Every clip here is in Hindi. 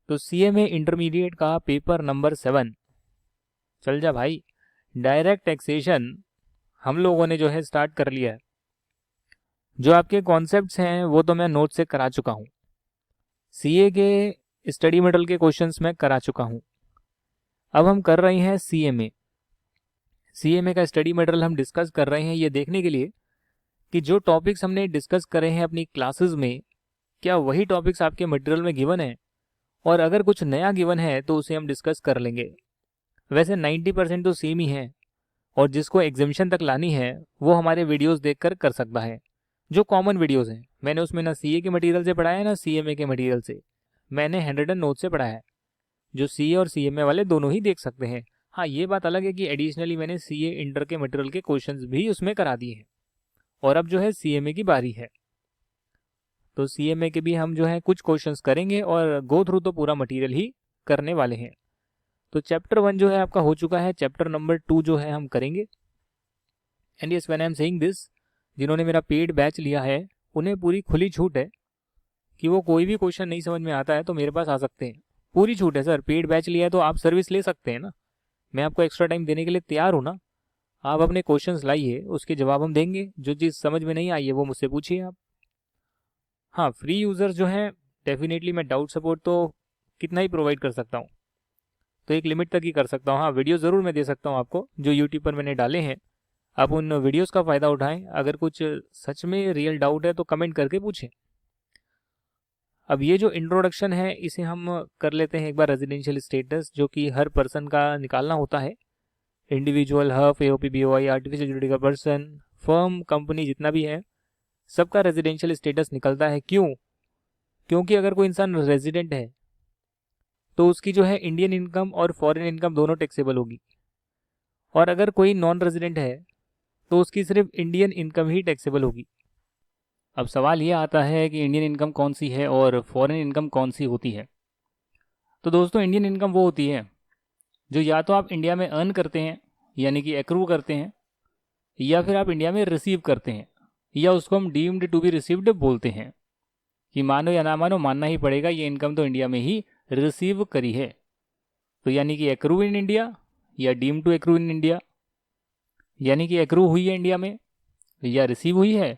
तो सीएमए इंटरमीडिएट का पेपर नंबर 7 चल जा भाई। डायरेक्ट टैक्सेशन हम लोगों ने जो है स्टार्ट कर लिया है। जो आपके कॉन्सेप्ट्स हैं वो तो मैं नोट से करा चुका हूँ। सीए के स्टडी मटेरियल के क्वेश्चंस मैं करा चुका हूँ। अब हम कर रहे हैं सीएमए। सीएमए का स्टडी मटेरियल हम डिस्कस कर रहे हैं ये देखने के लिए कि जो टॉपिक्स हमने डिस्कस करे हैं अपनी क्लासेस में, क्या वही टॉपिक्स आपके मटेरियल में गिवन है, और अगर कुछ नया गिवन है तो उसे हम डिस्कस कर लेंगे। वैसे 90% तो सेम ही है, और जिसको एग्जामिशन तक लानी है वो हमारे वीडियोस देखकर कर सकता है, जो कॉमन वीडियोस हैं। मैंने उसमें ना सीए के मटेरियल से पढ़ाया है ना सीएमए के मटेरियल से, मैंने हैंड नोट से पढ़ाया है। जो सीए और सीएमए वाले दोनों ही देख सकते हैं। हाँ, ये बात अलग है कि एडिशनली मैंने सीए इंटर के मटेरियल के क्वेश्चंस भी उसमें करा दिए हैं। और अब जो है सीएमए की बारी है, तो सीएमए के भी हम जो है कुछ क्वेश्चंस करेंगे और गो थ्रू तो पूरा मटेरियल ही करने वाले हैं। तो चैप्टर 1 जो है आपका हो चुका है, चैप्टर नंबर 2 जो है हम करेंगे। And yes, when I am saying this, जिन्होंने मेरा पेड बैच लिया है उन्हें पूरी खुली छूट है कि वो कोई भी क्वेश्चन नहीं समझ में आता है तो मेरे पास आ सकते हैं। पूरी छूट है सर, पेड बैच लिया है तो आप सर्विस ले सकते हैं ना। मैं आपको एक्स्ट्रा टाइम देने के लिए तैयार हूँ ना। आप अपने क्वेश्चंस लाइए, उसके जवाब हम देंगे। जो चीज़ समझ में नहीं आई है वो मुझसे पूछिए आप। हाँ, फ्री यूज़र जो है डेफिनेटली मैं डाउट सपोर्ट तो कितना ही प्रोवाइड कर सकता हूँ, तो एक लिमिट तक ही कर सकता हूँ। हाँ, वीडियो ज़रूर मैं दे सकता हूँ आपको, जो यूट्यूब पर मैंने डाले हैं। आप उन वीडियोस का फ़ायदा उठाएं। अगर कुछ सच में रियल डाउट है तो कमेंट करके पूछें। अब ये जो इंट्रोडक्शन है इसे हम कर लेते हैं एक बार। रेजिडेंशियल स्टेटस जो कि हर पर्सन का निकालना होता है, individual, HUF, AOP, BOI, artificial juridical person, firm, company, जितना भी है सबका रेजिडेंशियल स्टेटस निकलता है। क्यों? क्योंकि अगर कोई इंसान रेजिडेंट है तो उसकी जो है इंडियन इनकम और फॉरेन इनकम दोनों टैक्सेबल होगी, और अगर कोई नॉन रेजिडेंट है तो उसकी सिर्फ इंडियन इनकम ही टैक्सेबल होगी। अब सवाल ये आता है कि इंडियन इनकम कौन सी है और फॉरेन इनकम कौन सी होती है। तो दोस्तों, इंडियन इनकम वो होती है जो या तो आप इंडिया में अर्न करते हैं यानी कि एक्रू करते हैं, या फिर आप इंडिया में रिसीव करते हैं, या उसको हम डीम्ड टू बी रिसीव्ड बोलते हैं कि मानो या ना मानो मानना ही पड़ेगा ये इनकम तो इंडिया में ही रिसीव करी है। तो यानी कि एक्रू इन इंडिया या deem to accrue in India, यानी कि एक्रू हुई है इंडिया में या रिसीव हुई है,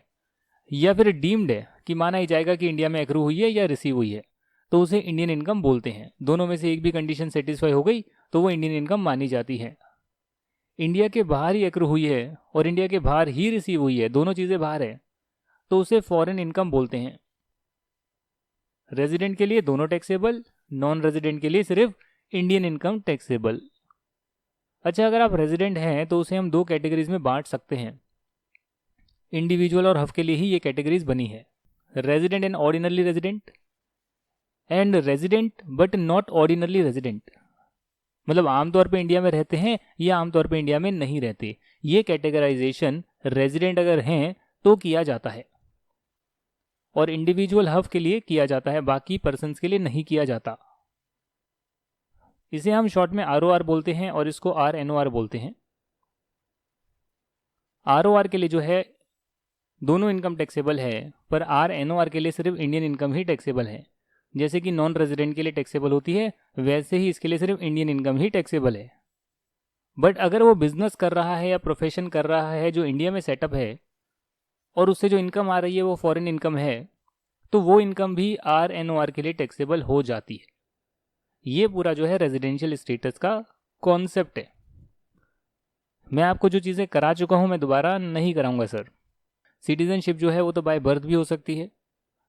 या फिर डीम्ड है कि माना ही जाएगा कि इंडिया में एक्रू हुई है या रिसीव हुई है, तो उसे इंडियन इनकम बोलते हैं। दोनों में से एक भी कंडीशन सेटिस्फाई हो गई तो वो इंडियन इनकम मानी जाती है। इंडिया के बाहर ही एक्रू हुई है और इंडिया के बाहर ही रिसीव हुई है, दोनों चीज़ें बाहर है, तो उसे फॉरेन इनकम बोलते हैं। रेजिडेंट के लिए दोनों टैक्सेबल, नॉन रेजिडेंट के लिए सिर्फ इंडियन इनकम टैक्सेबल। अच्छा, अगर आप रेजिडेंट हैं तो उसे हम दो कैटेगरीज में बांट सकते हैं। इंडिविजुअल और हफ के लिए ही ये कैटेगरीज बनी है, resident and ordinarily resident, and resident but not ordinarily resident. मतलब आमतौर पे इंडिया में रहते हैं या आमतौर पे इंडिया में नहीं रहते। ये कैटेगराइजेशन रेजिडेंट अगर हैं तो किया जाता है, और इंडिविजुअल हफ के लिए किया जाता है, बाकी पर्सन्स के लिए नहीं किया जाता। इसे हम शॉर्ट में आरओआर बोलते हैं और इसको आरएनओआर बोलते हैं। आरओआर के लिए जो है दोनों इनकम टैक्सेबल है, पर आरएनओआर के लिए सिर्फ इंडियन इनकम ही टैक्सेबल है। जैसे कि नॉन रेजिडेंट के लिए टैक्सेबल होती है, वैसे ही इसके लिए सिर्फ इंडियन इनकम ही टैक्सेबल है। बट अगर वो बिजनेस कर रहा है या प्रोफेशन कर रहा है जो इंडिया में सेटअप है, और उससे जो इनकम आ रही है वो फॉरेन इनकम है, तो वो इनकम भी आरएनओआर के लिए टैक्सेबल हो जाती है। ये पूरा जो है रेजिडेंशियल स्टेटस का कॉन्सेप्ट है। मैं आपको जो चीज़ें करा चुका हूँ मैं दोबारा नहीं कराऊंगा सर। सिटीजनशिप जो है वो तो बाय बर्थ भी हो सकती है।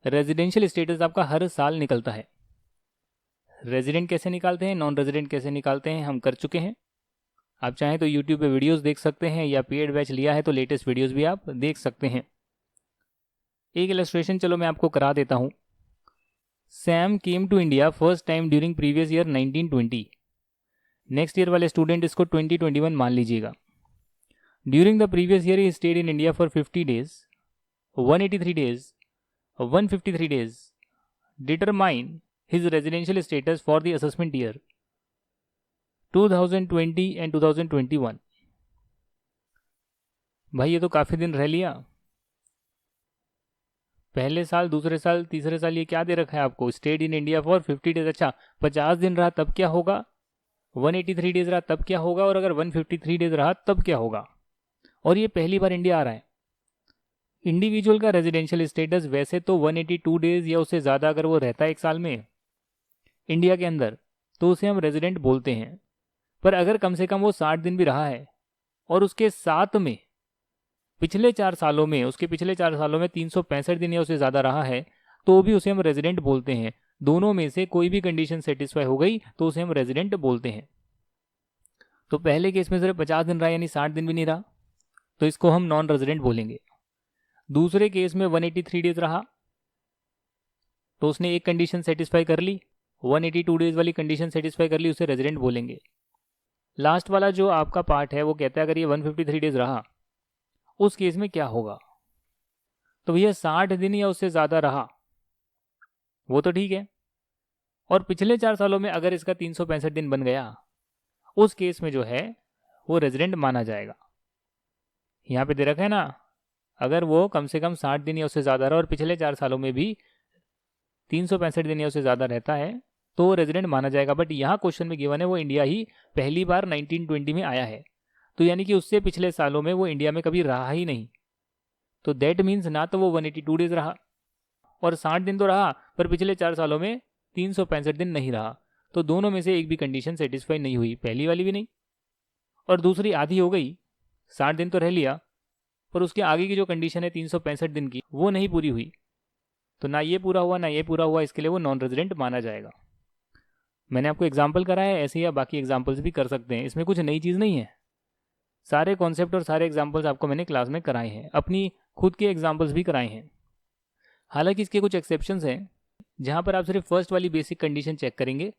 रेजिडेंशियल स्टेटस आपका हर साल निकलता है। रेजिडेंट कैसे निकालते हैं, नॉन रेजिडेंट कैसे निकालते हैं, हम कर चुके हैं। आप चाहें तो यूट्यूब पे वीडियोस देख सकते हैं, या पेड बैच लिया है तो लेटेस्ट वीडियोस भी आप देख सकते हैं। एक इलस्ट्रेशन चलो मैं आपको करा देता हूँ। Sam came to India first time during previous year 1920। Next year वाले स्टूडेंट इसको 2021 मान लीजिएगा। ड्यूरिंग द प्रीवियस ईयर ही stayed in India for 50 days, 183 days, 153 days. Determine his residential status for the assessment year 2020 and 2021। भाई ये तो काफ़ी दिन रह लिया। पहले साल, दूसरे साल, तीसरे साल, ये क्या दे रखा है आपको, state in India for 50 days. अच्छा 50 दिन रहा तब क्या होगा, 183 डेज रहा तब क्या होगा, और अगर 153 डेज रहा तब क्या होगा। और ये पहली बार इंडिया आ रहा है। इंडिविजुअल का रेजिडेंशियल स्टेटस वैसे तो 182 डेज या उससे ज़्यादा अगर वो रहता है एक साल में इंडिया के अंदर तो उसे हम रेजिडेंट बोलते हैं। पर अगर कम से कम वो 60 दिन भी रहा है और उसके साथ में पिछले 4 सालों में, उसके पिछले 4 सालों में 365 दिन या उससे ज़्यादा रहा है तो भी उसे हम रेजिडेंट बोलते हैं। दोनों में से कोई भी कंडीशन सेटिस्फाई हो गई तो उसे हम रेजिडेंट बोलते हैं। तो पहले केस में सिर्फ 50 दिन रहा यानी 60 दिन भी नहीं रहा तो इसको हम नॉन रेजिडेंट बोलेंगे। दूसरे केस में 183 डेज रहा तो उसने एक कंडीशन सेटिस्फाई कर ली, 182 डेज वाली कंडीशन सेटिस्फाई कर ली, उसे रेजिडेंट बोलेंगे। लास्ट वाला जो आपका पार्ट है वो कहता है अगर ये 153 डेज रहा उस केस में क्या होगा। तो भैया 60 दिन या उससे ज़्यादा रहा वो तो ठीक है, और पिछले 4 सालों में अगर इसका 365 दिन बन गया उस केस में जो है वो रेजिडेंट माना जाएगा। यहाँ पे दे रखा है ना, अगर वो कम से कम 60 दिन या उससे ज़्यादा रहा और पिछले 4 सालों में भी 365 दिन या उससे ज़्यादा रहता है तो वो रेजिडेंट माना जाएगा। बट यहाँ क्वेश्चन में गिवन है वो इंडिया ही पहली बार 1920 में आया है, तो यानी कि उससे पिछले सालों में वो इंडिया में कभी रहा ही नहीं। तो दैट मीन्स ना तो वो 182 डेज रहा और 60 दिन तो रहा पर पिछले 4 सालों में 365 दिन नहीं रहा। तो दोनों में से एक भी कंडीशन सेटिस्फाई नहीं हुई, पहली वाली भी नहीं और दूसरी आधी हो गई। 60 दिन तो रह लिया पर उसके आगे की जो कंडीशन है 365 दिन की वो नहीं पूरी हुई, तो ना ये पूरा हुआ ना ये पूरा हुआ, इसके लिए वो नॉन रेजिडेंट माना जाएगा। मैंने आपको एग्जाम्पल कराया है, ऐसे ही आप बाकी एग्जाम्पल्स भी कर सकते हैं, इसमें कुछ नई चीज़ नहीं है। सारे कॉन्सेप्ट और सारे एग्जाम्पल्स आपको मैंने क्लास में कराए हैं, अपनी खुद के एग्जाम्पल्स भी कराए हैं। हालांकि इसके कुछ एक्सेप्शंस हैं जहाँ पर आप सिर्फ फर्स्ट वाली बेसिक कंडीशन चेक करेंगे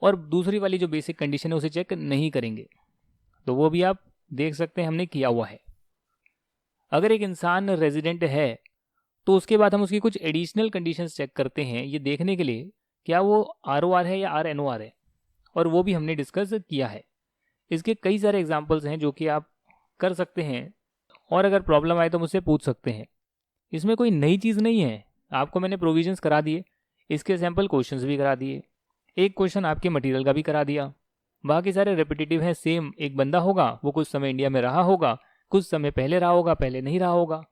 और दूसरी वाली जो बेसिक कंडीशन है उसे चेक नहीं करेंगे, तो वो भी आप देख सकते हैं हमने किया हुआ है। अगर एक इंसान रेजिडेंट है तो उसके बाद हम उसकी कुछ एडिशनल कंडीशंस चेक करते हैं ये देखने के लिए क्या वो ROR है या RNOR है, और वो भी हमने डिस्कस किया है। इसके कई सारे एग्जांपल्स हैं जो कि आप कर सकते हैं और अगर प्रॉब्लम आए तो मुझसे पूछ सकते हैं। इसमें कोई नई चीज़ नहीं है, आपको मैंने प्रोविजंस करा दिए, इसके सैम्पल क्वेश्चंस भी करा दिए, एक क्वेश्चन आपके मटेरियल का भी करा दिया, बाकी सारे रेपिटेटिव हैं। सेम एक बंदा होगा वो कुछ समय इंडिया में रहा होगा, कुछ समय पहले रहा होगा, पहले नहीं रहा होगा,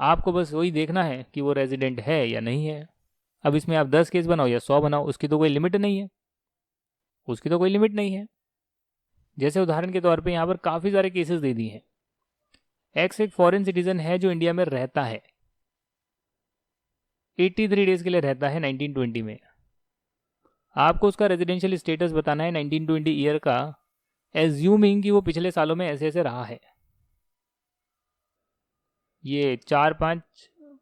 आपको बस वही देखना है कि वो रेजिडेंट है या नहीं है। अब इसमें आप 10 केस बनाओ या 100 बनाओ उसकी तो कोई लिमिट नहीं है, उसकी तो कोई लिमिट नहीं है। जैसे उदाहरण के तौर पे यहाँ पर काफ़ी सारे केसेस दे दिए हैं। एक्स एक फॉरेन सिटीजन है जो इंडिया में रहता है, 83 डेज के लिए रहता है 1920 में। आपको उसका रेजिडेंशियल स्टेटस बताना है 1920 ईयर का, एज्यूमिंग कि वो पिछले सालों में ऐसे ऐसे रहा है। ये 4, 5,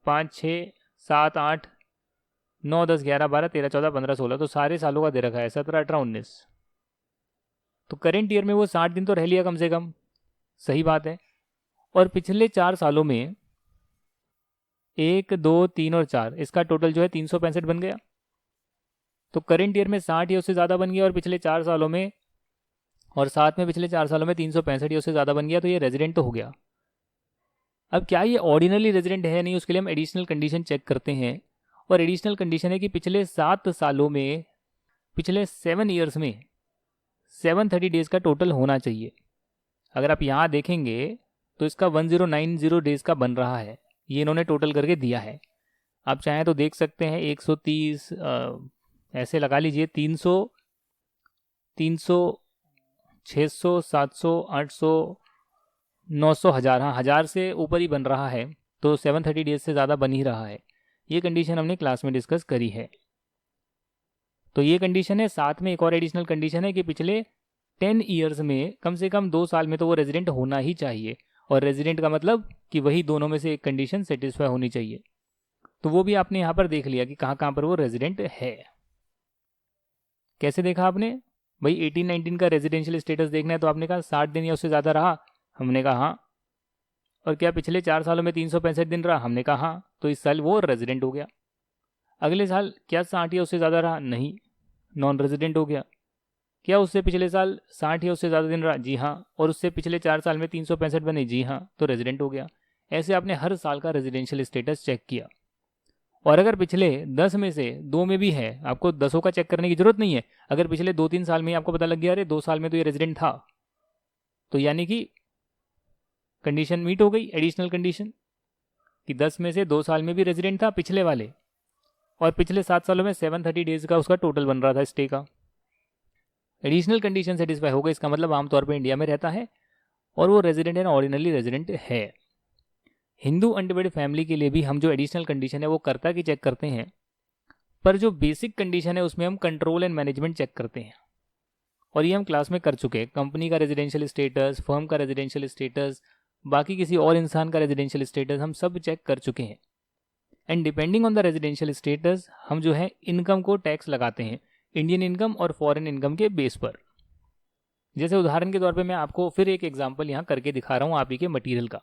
5, 6, 7, 8, 9, 10, 11, 12, 13, 14, 15, 16 तो सारे सालों का दे रखा है, 17, 18, 19। तो करेंट ईयर में वो 60 दिन तो रह लिया कम से कम, सही बात है। और पिछले 4 सालों में 1, 2, 3 और 4 इसका टोटल जो है 365 बन गया। तो करेंट ईयर में 60 या उससे ज़्यादा बन गया और पिछले 4 सालों में, और साथ में पिछले 4 सालों में 365 या उससे ज़्यादा बन गया, तो ये रेजिडेंट तो हो गया। अब क्या ये ऑर्डिनरी रेजिडेंट है नहीं, उसके लिए हम एडिशनल कंडीशन चेक करते हैं, और एडिशनल कंडीशन है कि पिछले 7 सालों में, पिछले 7 ईयर्स में 730 डेज़ का टोटल होना चाहिए। अगर आप यहाँ देखेंगे तो इसका 1090 डेज़ का बन रहा है, ये इन्होंने टोटल करके दिया है। आप चाहें तो देख सकते हैं 130 ऐसे लगा लीजिए, 300, 600, 700, 800, 900, 1000, हाँ 1000 से ऊपर ही बन रहा है, तो 730 डेज से ज़्यादा बन ही रहा है। ये कंडीशन हमने क्लास में डिस्कस करी है। तो ये कंडीशन है, साथ में एक और एडिशनल कंडीशन है कि पिछले 10 ईयर्स में कम से कम 2 साल में तो वो रेजिडेंट होना ही चाहिए, और रेजिडेंट का मतलब कि वही दोनों में से एक कंडीशन सेटिस्फाई होनी चाहिए। तो वो भी आपने यहाँ पर देख लिया कि कहाँ कहाँ पर वो रेजिडेंट है। कैसे देखा आपने भाई, 18-19 का रेजिडेंशियल स्टेटस देखना है तो आपने कहा 60 दिन या उससे ज़्यादा रहा, हमने कहा हाँ। और क्या पिछले 4 सालों में 365 दिन रहा, हमने कहा हाँ, तो इस साल वो रेजिडेंट हो गया। अगले साल क्या 60 या उससे ज़्यादा रहा, नहीं, नॉन रेजिडेंट हो गया। क्या उससे पिछले साल 60 या उससे ज़्यादा दिन रहा, जी हाँ, और उससे पिछले 4 साल में 365 बने, जी हाँ, तो रेजिडेंट हो गया। ऐसे आपने हर साल का रेजिडेंशियल स्टेटस चेक किया। और अगर पिछले 10 में से 2 में भी है, आपको 10 का चेक करने की जरूरत नहीं है। अगर पिछले 2-3 साल में ही आपको पता लग गया अरे 2 साल में तो ये रेजिडेंट था, तो यानी कि कंडीशन मीट हो गई, एडिशनल कंडीशन, कि 10 में से 2 साल में भी रेजिडेंट था पिछले वाले, और पिछले 7 सालों में 730 डेज का उसका टोटल बन रहा था स्टे का। एडिशनल कंडीशन सेटिस्फाई हो गई, इसका मतलब आमतौर पर इंडिया में रहता है और वो रेजिडेंट एंड ऑर्डिनरी रेजिडेंट है। हिंदू अनडिवाइडेड फैमिली के लिए भी हम जो एडिशनल कंडीशन है वो कर्ता की चेक करते हैं, पर जो बेसिक कंडीशन है उसमें हम कंट्रोल एंड मैनेजमेंट चेक करते हैं, और ये हम क्लास में कर चुके हैं। कंपनी का रेजिडेंशियल स्टेटस, फर्म का रेजिडेंशियल स्टेटस, बाकी किसी और इंसान का रेजिडेंशियल स्टेटस हम सब चेक कर चुके हैं। And depending on the residential status हम जो है इनकम को टैक्स लगाते हैं, इंडियन इनकम और फॉरेन इनकम के बेस पर। जैसे उदाहरण के तौर पे मैं आपको फिर एक एग्जांपल यहाँ करके दिखा रहा हूँ आप ही के मटेरियल का।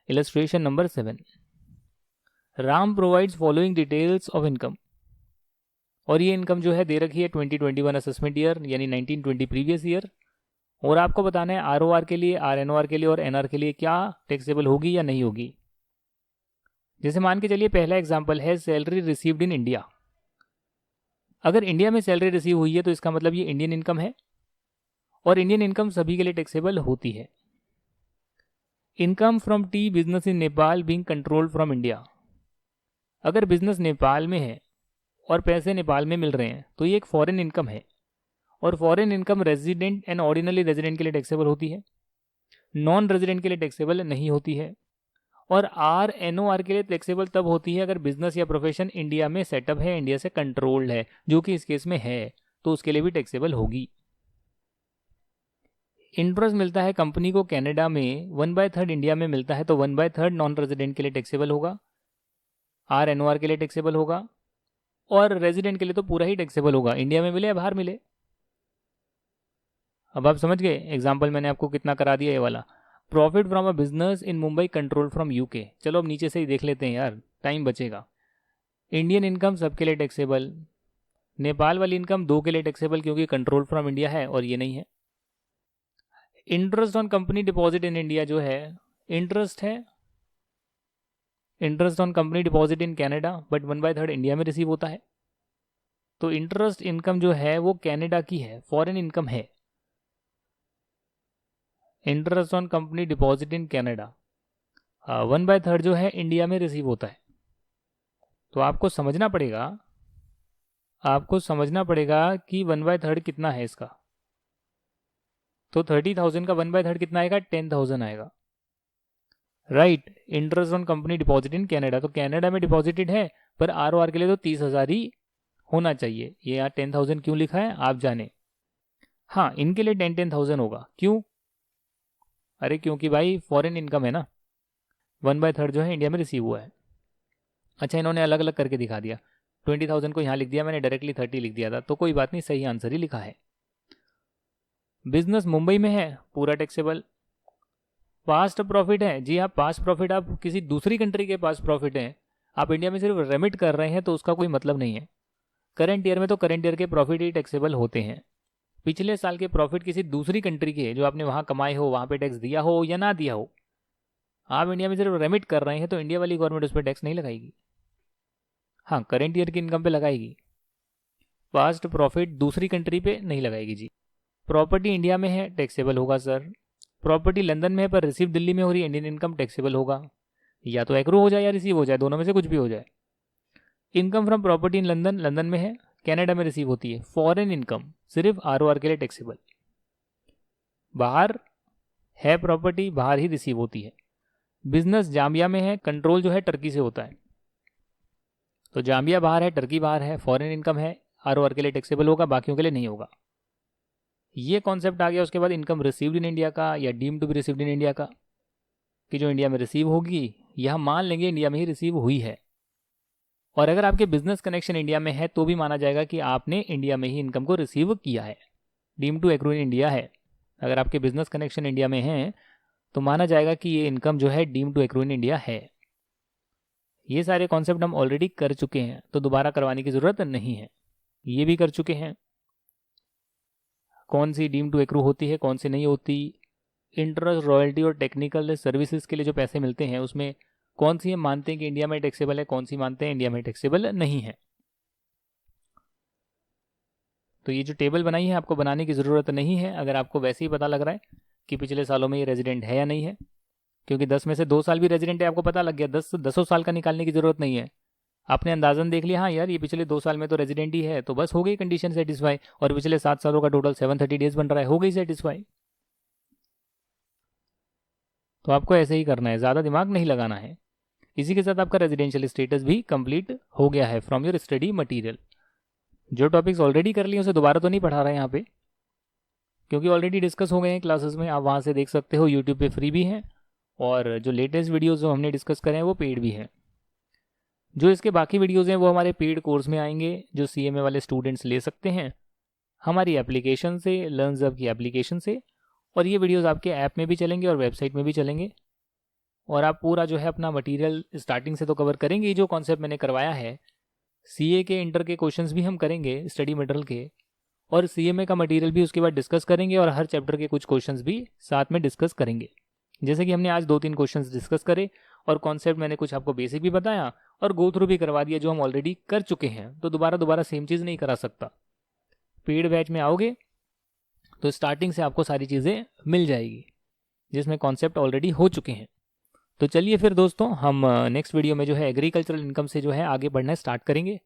Illustration number 7, Ram provides following details of income, और ये इनकम जो है दे रखी है 2021 असेसमेंट ईयर यानी 1920 प्रीवियस ईयर, और आपको बताना है आरओआर के लिए, आरएनओआर के लिए और एनआर के लिए क्या टैक्सेबल होगी या नहीं होगी। जैसे मान के चलिए पहला एग्जांपल है सैलरी रिसीव्ड इन इंडिया। अगर इंडिया में सैलरी रिसीव हुई है तो इसका मतलब ये इंडियन इनकम है, और इंडियन इनकम सभी के लिए टैक्सेबल होती है। Income from T business in Nepal being controlled from India, अगर बिजनेस नेपाल में है और पैसे नेपाल में मिल रहे हैं तो ये एक फॉरेन इनकम है, और foreign income resident and ordinary resident के लिए टैक्सेबल होती है, नॉन रेजिडेंट के लिए टैक्सेबल नहीं होती है। और आरएनओआर के लिए टैक्सेबल तब होती है अगर बिजनेस या प्रोफेशन इंडिया में सेटअप है, इंडिया से कंट्रोल्ड है, जो कि इस केस में है, तो उसके लिए भी टैक्सेबल होगी। इंटरेस्ट मिलता है कंपनी को कनाडा में 1/3 इंडिया में मिलता है, तो 1/3 नॉन रेजिडेंट के लिए टैक्सेबल होगा, आरएनओआर के लिए टैक्सेबल होगा, और रेजिडेंट के लिए तो पूरा ही टैक्सेबल होगा, इंडिया में मिले या बाहर मिले। अब आप समझ गए एग्जाम्पल मैंने आपको कितना करा दिया ये वाला। Profit from a business in Mumbai control from UK, चलो अब नीचे से ही देख लेते हैं यार, टाइम बचेगा। इंडियन इनकम सबके लिए टैक्सेबल, नेपाल वाली इनकम 2 के लिए टैक्सेबल क्योंकि कंट्रोल फ्रॉम इंडिया है और ये नहीं है। Interest on company deposit in India जो है इंटरेस्ट है, interest on company deposit in Canada, but 1/3 India में रिसीव होता है, तो इंटरेस्ट इनकम जो है वो कनाडा की है, फॉरेन इनकम है। Interest on company deposit in Canada 1/3 जो है इंडिया में रिसीव होता है। तो आपको समझना पड़ेगा कि 1/3 कितना है इसका। तो 30,000 का 1/3 कितना आएगा, 10,000 आएगा, right. Interest on company deposit in Canada, तो कनाडा में डिपॉजिटेड है, पर आरओआर के लिए तो 30,000 ही होना चाहिए। ये यहाँ 10,000 क्यों लिखा है आप जाने। हाँ, इनके लिए 10,000 होगा, क्यों? अरे क्योंकि भाई फॉरेन इनकम है ना, 1/3 जो है इंडिया में रिसीव हुआ है। अच्छा, इन्होंने अलग अलग करके दिखा दिया, 20,000 को यहाँ लिख दिया, मैंने डायरेक्टली 30 लिख दिया था, तो कोई बात नहीं, सही आंसर ही लिखा है। बिजनेस मुंबई में है, पूरा टैक्सेबल। पास्ट प्रॉफिट है, जी हाँ, पास्ट प्रॉफिट आप किसी दूसरी कंट्री के पास प्रॉफिट है, आप इंडिया में सिर्फ रेमिट कर रहे हैं तो उसका कोई मतलब नहीं है। करंट ईयर में तो करंट ईयर के प्रॉफिट ही टैक्सेबल होते हैं। पिछले साल के प्रॉफिट किसी दूसरी कंट्री के जो आपने वहाँ कमाए हो, वहाँ पे टैक्स दिया हो या ना दिया हो, आप इंडिया में सिर्फ रेमिट कर रहे हैं तो इंडिया वाली गवर्नमेंट उस पर टैक्स नहीं लगाएगी। हाँ, करंट ईयर की इनकम पे लगाएगी, पास्ट प्रॉफिट दूसरी कंट्री पे नहीं लगाएगी जी। प्रॉपर्टी इंडिया में है, टैक्सेबल होगा सर। प्रॉपर्टी लंदन में है पर रिसीव दिल्ली में हो रही है, इंडियन इनकम टैक्सेबल होगा। या तो एक्रू हो जाए या रिसीव हो जाए, दोनों में से कुछ भी हो जाए। Income from property in London, London में है, कनाडा में रिसीव होती है। फॉरेन इनकम सिर्फ आरओआर के लिए टैक्सेबल, बाहर है प्रॉपर्टी, बाहर ही रिसीव होती है। बिजनेस जाम्बिया में है, कंट्रोल जो है टर्की से होता है, तो जाम्बिया बाहर है, टर्की बाहर है, फॉरेन इनकम है, आरओआर के लिए टैक्सेबल होगा, बाकियों के लिए नहीं होगा। ये कॉन्सेप्ट आ गया। उसके बाद इनकम रिसीव्ड इन इंडिया का या deem to be received in India का, कि जो इंडिया में रिसीव होगी, यह मान लेंगे इंडिया में ही रिसीव हुई है। और अगर आपके बिजनेस कनेक्शन इंडिया में है तो भी माना जाएगा कि आपने इंडिया में ही इनकम को रिसीव किया है, deem to accrue in India है। अगर आपके बिजनेस कनेक्शन इंडिया में है तो माना जाएगा कि ये इनकम जो है deem to accrue in India है। ये सारे कॉन्सेप्ट हम ऑलरेडी कर चुके हैं, तो दोबारा करवाने की ज़रूरत नहीं है, ये भी कर चुके हैं। कौन सी डीम टू एक्रू होती है, कौन सी नहीं होती। इंटरेस्ट, रॉयल्टी और टेक्निकल सर्विसेज के लिए जो पैसे मिलते हैं उसमें कौन सी हम मानते हैं कि इंडिया में टैक्सेबल है, कौन सी मानते हैं इंडिया में टैक्सेबल नहीं है। तो ये जो टेबल बनाई है आपको बनाने की ज़रूरत नहीं है, अगर आपको वैसे ही पता लग रहा है कि पिछले सालों में ये रेजिडेंट है या नहीं है, क्योंकि 10 में से 2 साल भी रेजिडेंट है, आपको पता लग गया, 10 साल का निकालने की ज़रूरत नहीं है। आपने अंदाजन देख लिया, हाँ यार ये पिछले 2 साल में तो रेजिडेंट ही है, तो बस हो गई कंडीशन सेटिस्फाई, और पिछले 7 सालों का टोटल 730 डेज बन रहा है, हो गई सेटिस्फाई। तो आपको ऐसे ही करना है, ज़्यादा दिमाग नहीं लगाना है। इसी के साथ आपका रेजिडेंशियल स्टेटस भी कंप्लीट हो गया है फ्रॉम योर स्टडी मटेरियल। जो टॉपिक्स ऑलरेडी कर लिए उसे दोबारा तो नहीं पढ़ा रहे हैं यहाँ पे, क्योंकि ऑलरेडी डिस्कस हो गए हैं क्लासेस में, आप वहाँ से देख सकते हो, यूट्यूब पे फ्री भी हैं, और जो लेटेस्ट वीडियोज़ जो हमने डिस्कस करे हैं वो पेड भी हैं। जो इसके बाकी वीडियोज़ हैं वो हमारे पेड कोर्स में आएंगे, जो CMA वाले स्टूडेंट्स ले सकते हैं हमारी एप्लीकेशन से, लर्नजब की एप्लीकेशन से, और ये वीडियोज़ आपके ऐप में भी चलेंगे और वेबसाइट में भी चलेंगे, और आप पूरा जो है अपना मटेरियल स्टार्टिंग से तो कवर करेंगे। जो कॉन्सेप्ट मैंने करवाया है, CA के इंटर के क्वेश्चंस भी हम करेंगे स्टडी मटेरियल के, और CMA का मटेरियल भी उसके बाद डिस्कस करेंगे, और हर चैप्टर के कुछ क्वेश्चंस भी साथ में डिस्कस करेंगे। जैसे कि हमने आज 2-3 क्वेश्चंस डिस्कस करे, और कॉन्सेप्ट मैंने कुछ आपको बेसिक भी बताया और गो थ्रू भी करवा दिया जो हम ऑलरेडी कर चुके हैं, तो दोबारा सेम चीज़ नहीं करा सकता। पेड बैच में आओगे तो स्टार्टिंग से आपको सारी चीज़ें मिल जाएगी जिसमें कॉन्सेप्ट ऑलरेडी हो चुके हैं। तो चलिए फिर दोस्तों, हम नेक्स्ट वीडियो में जो है एग्रीकल्चरल इनकम से जो है आगे बढ़ना स्टार्ट करेंगे,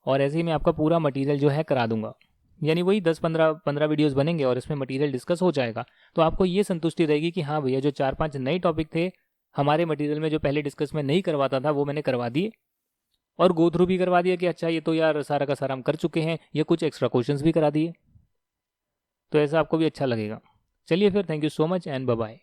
और ऐसे ही मैं आपका पूरा मटेरियल जो है करा दूंगा। यानी वही 10-15 वीडियोस बनेंगे और इसमें मटेरियल डिस्कस हो जाएगा, तो आपको ये संतुष्टि रहेगी कि हाँ भैया जो 4-5 नए टॉपिक थे हमारे मटेरियल में जो पहले डिस्कस में नहीं करवाता था वो मैंने करवा दिए, और गो थ्रू भी करवा दिया कि अच्छा ये तो यार सारा का सारा हम कर चुके हैं, या कुछ एक्स्ट्रा क्वेश्चंस भी करा दिए, तो ऐसा आपको भी अच्छा लगेगा। चलिए फिर, thank you so much and bye bye.